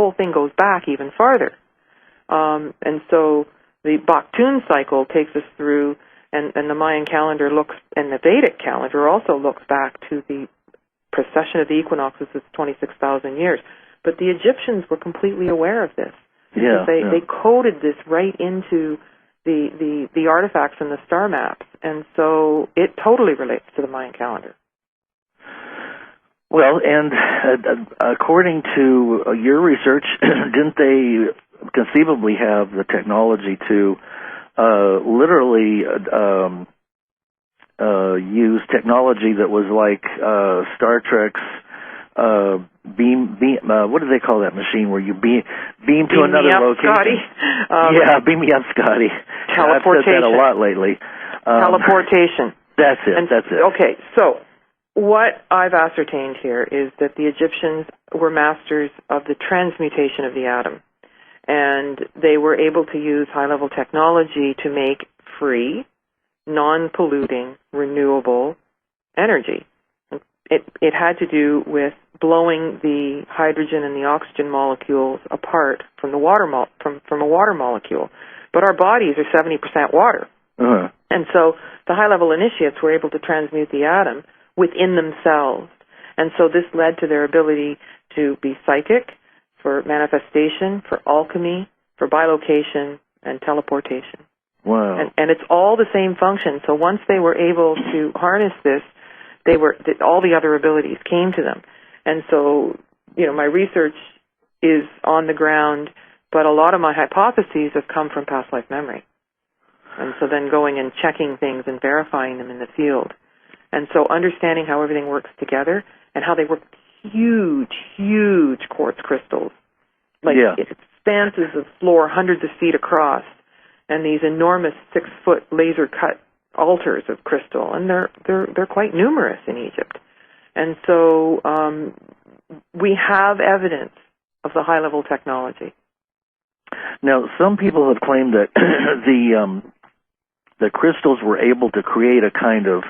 whole thing goes back even farther. And so the Baktun cycle takes us through, and the Mayan calendar looks, and the Vedic calendar also looks back to the precession of the equinoxes. It's 26,000 years. But the Egyptians were completely aware of this. Yeah, they coded this right into the artifacts and the star maps, and so it totally relates to the Mayan calendar. Well, and according to your research, didn't they conceivably have the technology to literally use technology that was like Star Trek's beam, what do they call that machine where you beam to another location? Scotty. Yeah, beam me up, Scotty. Teleportation. I've said that a lot lately. Teleportation. That's it. Okay, so what I've ascertained here is that the Egyptians were masters of the transmutation of the atom, and they were able to use high-level technology to make free, non-polluting, renewable energy. It had to do with blowing the hydrogen and the oxygen molecules apart from the water from a water molecule. But our bodies are 70% water. Uh-huh. And so the high-level initiates were able to transmute the atom within themselves. And so this led to their ability to be psychic, for manifestation, for alchemy, for bilocation, and teleportation. Wow. And it's all the same function. So once they were able to harness this, all the other abilities came to them. And so, my research is on the ground, but a lot of my hypotheses have come from past life memory. And so then going and checking things and verifying them in the field. And so understanding how everything works together and how they work with huge quartz crystals. Like expanses of floor hundreds of feet across, and these enormous 6-foot laser-cut altars of crystal, and they're quite numerous in Egypt. And so we have evidence of the high-level technology. Now, some people have claimed that the crystals were able to create a kind of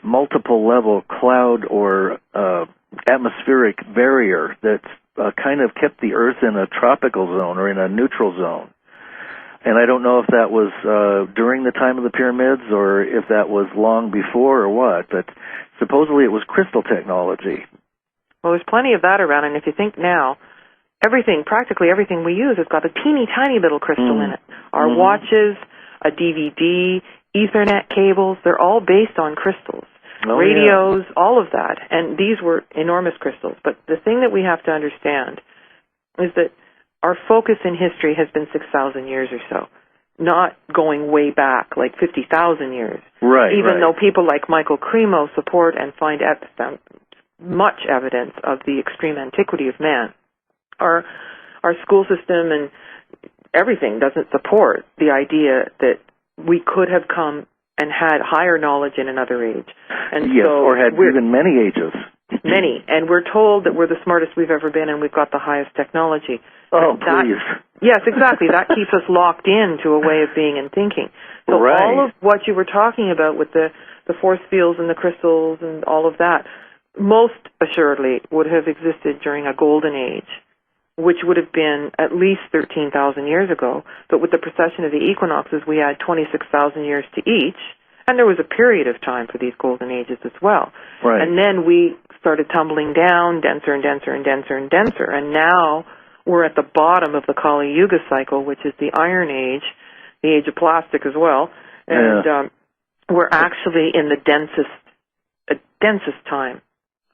multiple-level cloud or atmospheric barrier that kind of kept the Earth in a tropical zone or in a neutral zone. And I don't know if that was during the time of the pyramids or if that was long before or what, but supposedly it was crystal technology. Well, there's plenty of that around, and if you think now, practically everything we use has got a teeny tiny little crystal in it. Our watches, a DVD, Ethernet cables, they're all based on crystals. Radios, all of that. And these were enormous crystals. But the thing that we have to understand is that our focus in history has been 6,000 years or so, not going way back, like 50,000 years. Right. Even though people like Michael Cremo support and find much evidence of the extreme antiquity of man. Our school system and everything doesn't support the idea that we could have come and had higher knowledge in another age. And or had even many ages. Many. And we're told that we're the smartest we've ever been and we've got the highest technology. Oh, please. Yes, exactly. That keeps us locked into a way of being and thinking. So all of what you were talking about with the force fields and the crystals and all of that, most assuredly would have existed during a golden age, which would have been at least 13,000 years ago. But with the precession of the equinoxes, we add 26,000 years to each, and there was a period of time for these golden ages as well. Right. And then we started tumbling down denser and denser and denser and denser, and now we're at the bottom of the Kali Yuga cycle, which is the Iron Age, the age of plastic as well, and we're actually in the densest time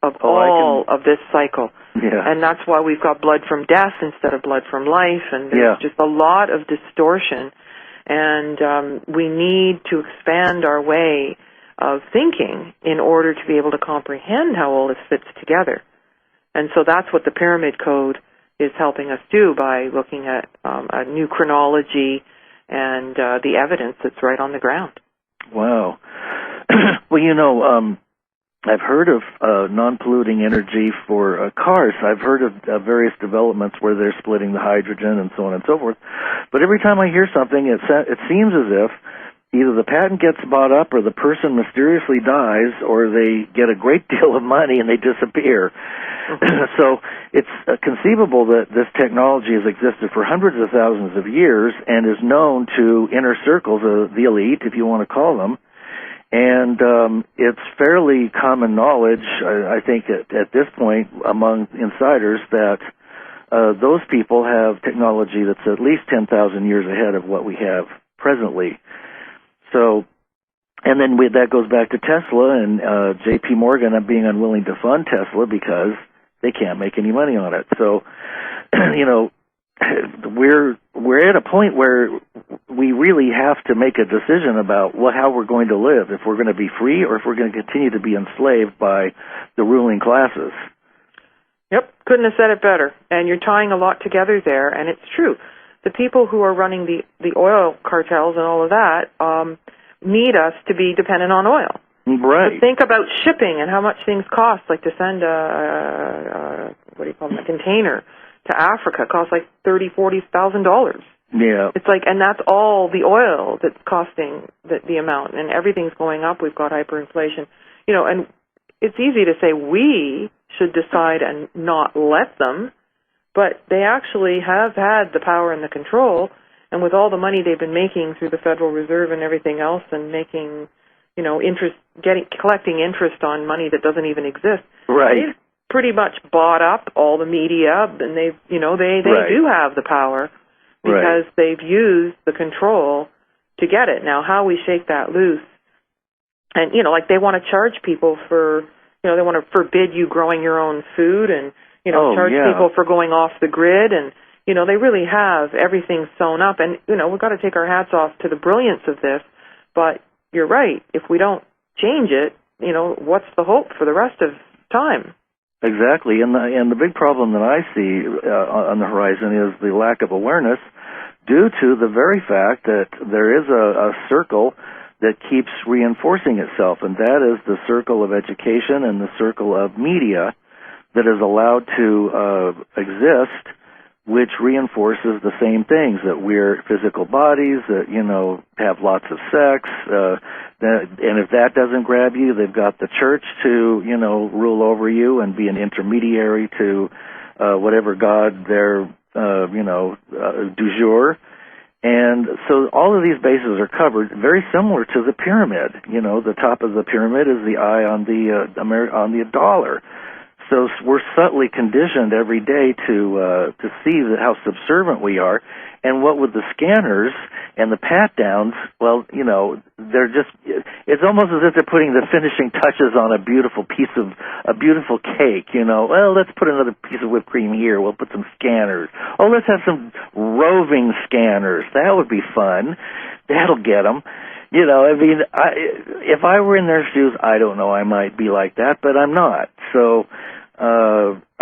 of all of this cycle. Yeah. And that's why we've got blood from death instead of blood from life, and there's just a lot of distortion. And we need to expand our way of thinking in order to be able to comprehend how all this fits together. And so that's what the Pyramid Code is helping us do by looking at a new chronology and the evidence that's right on the ground. Wow. Well, I've heard of non-polluting energy for cars. I've heard of various developments where they're splitting the hydrogen and so on and so forth. But every time I hear something, it seems as if either the patent gets bought up or the person mysteriously dies or they get a great deal of money and they disappear. So it's conceivable that this technology has existed for hundreds of thousands of years and is known to inner circles, the elite, if you want to call them. And it's fairly common knowledge, I think, at this point among insiders that those people have technology that's at least 10,000 years ahead of what we have presently. So, and then that goes back to Tesla and J.P. Morgan being unwilling to fund Tesla because they can't make any money on it. So, you know, we're at a point where we really have to make a decision about how we're going to live, if we're going to be free or if we're going to continue to be enslaved by the ruling classes. Yep, couldn't have said it better. And you're tying a lot together there, and it's true. The people who are running the oil cartels and all of that need us to be dependent on oil. Right. But think about shipping and how much things cost, like to send a container to Africa costs like $30,000-$40,000. Yeah. It's like, and that's all the oil that's costing the amount, and everything's going up. We've got hyperinflation, you know, and it's easy to say we should decide and not let them, but they actually have had the power and the control, and with all the money they've been making through the Federal Reserve and everything else, and making, you know, collecting interest on money that doesn't even exist. Right. They've pretty much bought up all the media, and they Right. do have the power because they've used the control to get it. Now, how we shake that loose, and, you know, like they want to charge people for, you know, they want to forbid you growing your own food and, you know, charge people for going off the grid, and, you know, they really have everything sewn up. And, you know, we've got to take our hats off to the brilliance of this, but you're right. If we don't change it, you know, what's the hope for the rest of time? Exactly, and the big problem that I see on the horizon is the lack of awareness due to the very fact that there is a circle that keeps reinforcing itself, and that is the circle of education and the circle of media that is allowed to exist, which reinforces the same things, that we're physical bodies, that, you know, have lots of sex, and if that doesn't grab you, they've got the church to, you know, rule over you and be an intermediary to whatever god they're, du jour. And so all of these bases are covered, very similar to the pyramid. You know, the top of the pyramid is the eye on the dollar. So we're subtly conditioned every day to see how subservient we are. And what with the scanners and the pat-downs, well, you know, it's almost as if they're putting the finishing touches on a beautiful cake, you know. Well, let's put another piece of whipped cream here. We'll put some scanners. Oh, let's have some roving scanners. That would be fun. That'll get them. You know, I mean, if I were in their shoes, I don't know, I might be like that, but I'm not. So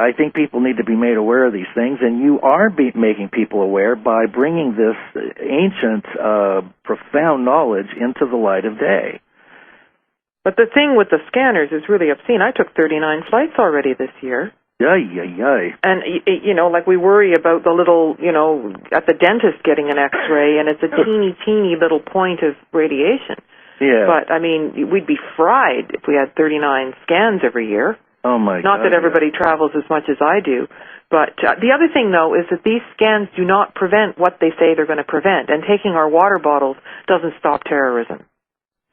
I think people need to be made aware of these things, and you are making people aware by bringing this ancient, profound knowledge into the light of day. But the thing with the scanners is really obscene. I took 39 flights already this year. Yay. And, you know, like we worry about the little, you know, at the dentist getting an X-ray, and it's a teeny little point of radiation. Yeah. But, I mean, we'd be fried if we had 39 scans every year. Oh, my God. Not that everybody travels as much as I do. But the other thing, though, is that these scans do not prevent what they say they're going to prevent. And taking our water bottles doesn't stop terrorism.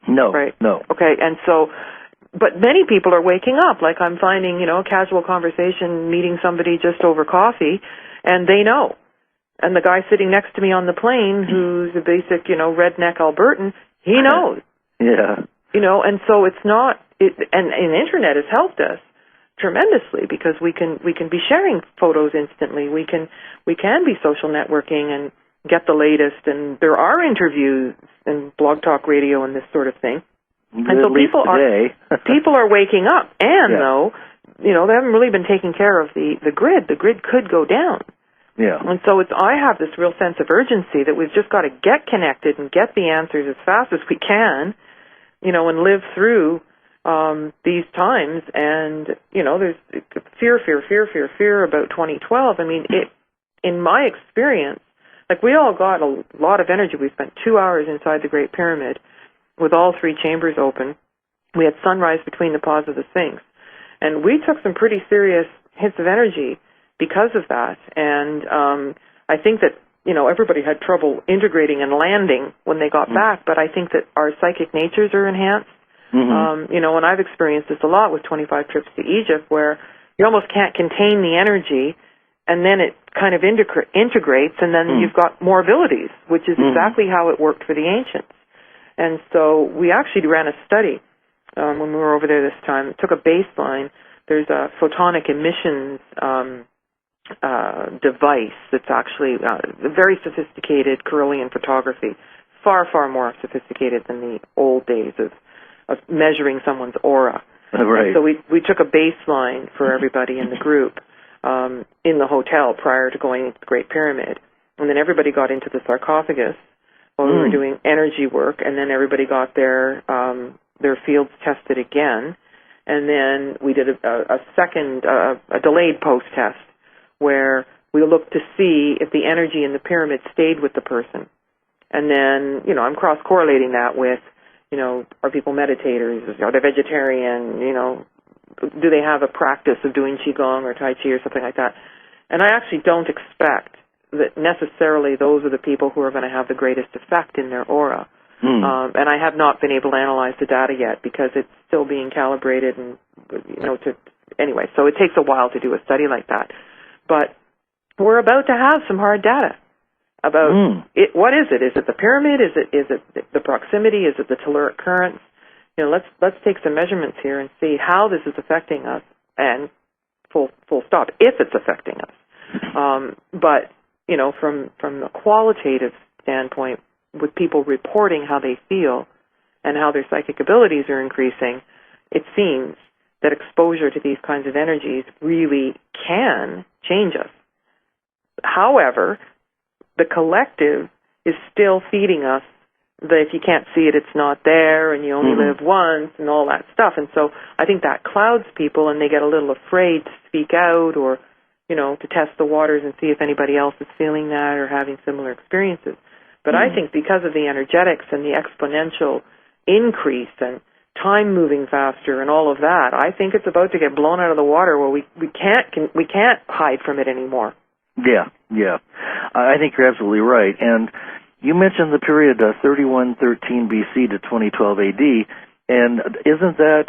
No. Right? No. Okay, and so... But many people are waking up. Like I'm finding, you know, a casual conversation, meeting somebody just over coffee, and they know. And the guy sitting next to me on the plane, who's a basic, you know, redneck Albertan, he knows. Yeah. You know, and so it's not, and internet has helped us tremendously because we can be sharing photos instantly. We can be social networking and get the latest, and there are interviews and blog talk radio and this sort of thing. And so people are waking up, and though, you know, they haven't really been taking care of the grid. The grid could go down. Yeah. And so I have this real sense of urgency that we've just got to get connected and get the answers as fast as we can, you know, and live through these times. And, you know, there's fear about 2012. I mean, in my experience, Like, we all got a lot of energy. We spent 2 hours inside the Great Pyramid with all 3 chambers open. We had sunrise between the paws of the Sphinx. And we took some pretty serious hits of energy because of that. And I think that, everybody had trouble integrating and landing when they got back, but I think that our psychic natures are enhanced. Mm-hmm. And I've experienced this a lot with 25 trips to Egypt, where you almost can't contain the energy, and then it kind of integrates, and then you've got more abilities, which is exactly how it worked for the ancients. And so we actually ran a study when we were over there this time. It took a baseline. There's a photonic emissions device that's actually very sophisticated Carillion photography, far, far more sophisticated than the old days of measuring someone's aura. Right. So we took a baseline for everybody in the group in the hotel prior to going into the Great Pyramid. And then everybody got into the sarcophagus while we were doing energy work, and then everybody got their fields tested again. And then we did a second, a delayed post-test, where we looked to see if the energy in the pyramid stayed with the person. And then, I'm cross-correlating that with, are people meditators? Are they vegetarian? Do they have a practice of doing Qigong or Tai Chi or something like that? And I actually don't expect that necessarily those are the people who are going to have the greatest effect in their aura. And I have not been able to analyze the data yet because it's still being calibrated and, anyway, so it takes a while to do a study like that. But we're about to have some hard data about it. What is it? Is it the pyramid? Is it the proximity? Is it the telluric currents? Let's take some measurements here and see how this is affecting us, and full stop, if it's affecting us. But from the qualitative standpoint, with people reporting how they feel and how their psychic abilities are increasing, it seems that exposure to these kinds of energies really can change us. However, the collective is still feeding us that if you can't see it, it's not there, and you only live once, and all that stuff. And so I think that clouds people, and they get a little afraid to speak out or, to test the waters and see if anybody else is feeling that or having similar experiences. But I think because of the energetics and the exponential increase and time moving faster and all of that, I think it's about to get blown out of the water where we can't hide from it anymore. Yeah. I think you're absolutely right. And you mentioned the period 3113 BC to 2012 AD, and isn't that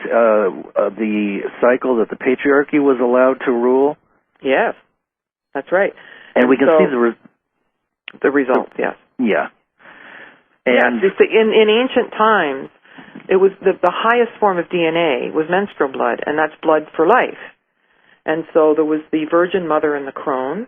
the cycle that the patriarchy was allowed to rule? Yes, that's right. And we can see the results, yes. Yeah. And in ancient times, it was the highest form of DNA was menstrual blood, and that's blood for life. And so there was the Virgin Mother and the crone,